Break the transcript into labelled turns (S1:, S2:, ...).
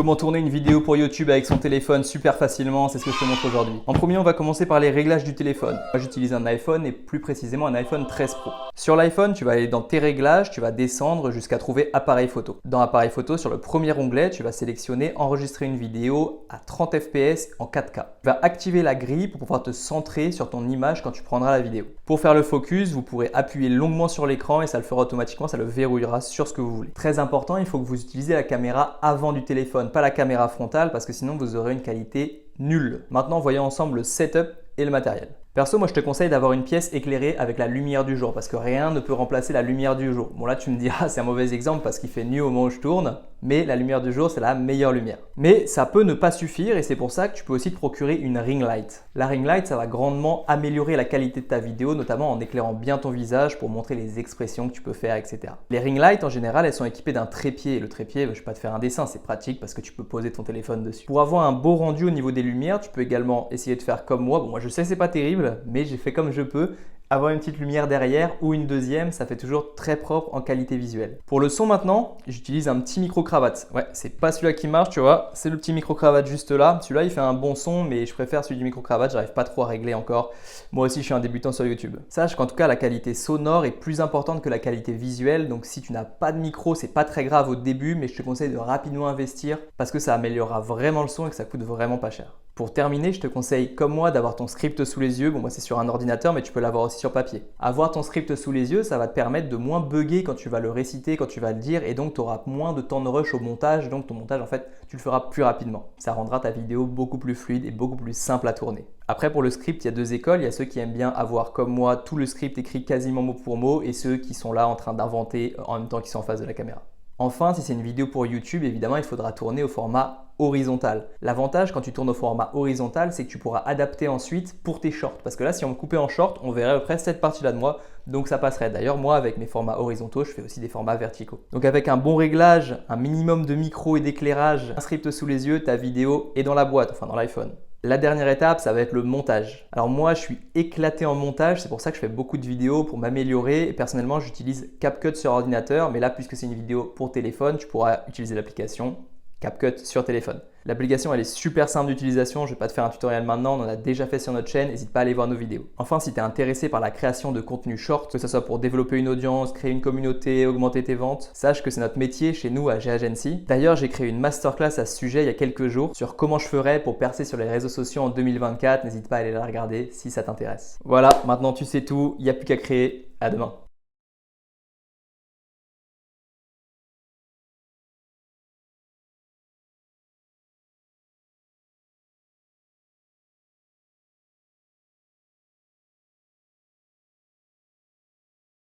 S1: Comment tourner une vidéo pour YouTube avec son téléphone super facilement, c'est ce que je te montre aujourd'hui. En premier, on va commencer par les réglages du téléphone. Moi, j'utilise un iPhone et plus précisément un iPhone 13 Pro. Sur l'iPhone, tu vas aller dans tes réglages, tu vas descendre jusqu'à trouver appareil photo. Dans appareil photo, sur le premier onglet, tu vas sélectionner enregistrer une vidéo à 30 fps en 4K. Tu vas activer la grille pour pouvoir te centrer sur ton image quand tu prendras la vidéo. Pour faire le focus, vous pourrez appuyer longuement sur l'écran et ça le fera automatiquement, ça le verrouillera sur ce que vous voulez. Très important, il faut que vous utilisez la caméra avant du téléphone, pas la caméra frontale parce que sinon vous aurez une qualité nulle. Maintenant, voyons ensemble le setup et le matériel. Perso, moi je te conseille d'avoir une pièce éclairée avec la lumière du jour parce que rien ne peut remplacer la lumière du jour. Bon là tu me diras c'est un mauvais exemple parce qu'il fait nuit au moment où je tourne, mais la lumière du jour c'est la meilleure lumière. Mais ça peut ne pas suffire et c'est pour ça que tu peux aussi te procurer une ring light. La ring light ça va grandement améliorer la qualité de ta vidéo, notamment en éclairant bien ton visage pour montrer les expressions que tu peux faire, etc. Les ring lights en général elles sont équipées d'un trépied. Le trépied, je ne vais pas te faire un dessin, c'est pratique parce que tu peux poser ton téléphone dessus. Pour avoir un beau rendu au niveau des lumières, tu peux également essayer de faire comme moi. Bon moi je sais c'est pas terrible, mais j'ai fait comme je peux. Avoir une petite lumière derrière ou une deuxième, ça fait toujours très propre en qualité visuelle. Pour le son maintenant, j'utilise un petit micro-cravate. Ouais, c'est pas celui-là qui marche, tu vois, c'est le petit micro-cravate juste là. Celui-là, il fait un bon son, mais je préfère celui du micro-cravate, j'arrive pas trop à régler encore. Moi aussi, je suis un débutant sur YouTube. Sache qu'en tout cas, la qualité sonore est plus importante que la qualité visuelle. Donc si tu n'as pas de micro, c'est pas très grave au début, mais je te conseille de rapidement investir parce que ça améliorera vraiment le son et que ça coûte vraiment pas cher. Pour terminer, je te conseille, comme moi, d'avoir ton script sous les yeux. Bon, moi, c'est sur un ordinateur, mais tu peux l'avoir aussi sur papier. Avoir ton script sous les yeux, ça va te permettre de moins bugger quand tu vas le réciter, quand tu vas le dire, et donc tu auras moins de temps de rush au montage. Donc ton montage, en fait, tu le feras plus rapidement. Ça rendra ta vidéo beaucoup plus fluide et beaucoup plus simple à tourner. Après, pour le script, il y a deux écoles. Il y a ceux qui aiment bien avoir, comme moi, tout le script écrit quasiment mot pour mot, et ceux qui sont là en train d'inventer en même temps qu'ils sont en face de la caméra. Enfin, si c'est une vidéo pour YouTube, évidemment, il faudra tourner au format horizontal. L'avantage quand tu tournes au format horizontal, c'est que tu pourras adapter ensuite pour tes shorts. Parce que là, si on me coupait en short, on verrait à peu près cette partie-là de moi. Donc ça passerait. D'ailleurs, moi, avec mes formats horizontaux, je fais aussi des formats verticaux. Donc avec un bon réglage, un minimum de micro et d'éclairage, un script sous les yeux, ta vidéo est dans la boîte, enfin dans l'iPhone. La dernière étape, ça va être le montage. Alors moi, je suis éclaté en montage, c'est pour ça que je fais beaucoup de vidéos pour m'améliorer. Et personnellement, j'utilise CapCut sur ordinateur, mais là, puisque c'est une vidéo pour téléphone, tu pourras utiliser l'application CapCut sur téléphone. L'application elle est super simple d'utilisation, je ne vais pas te faire un tutoriel maintenant, on en a déjà fait sur notre chaîne, n'hésite pas à aller voir nos vidéos. Enfin, si tu es intéressé par la création de contenu short, que ce soit pour développer une audience, créer une communauté, augmenter tes ventes, sache que c'est notre métier chez nous à G-Agency. D'ailleurs, j'ai créé une masterclass à ce sujet il y a quelques jours sur comment je ferais pour percer sur les réseaux sociaux en 2024, n'hésite pas à aller la regarder si ça t'intéresse. Voilà, maintenant tu sais tout, il n'y a plus qu'à créer, à demain.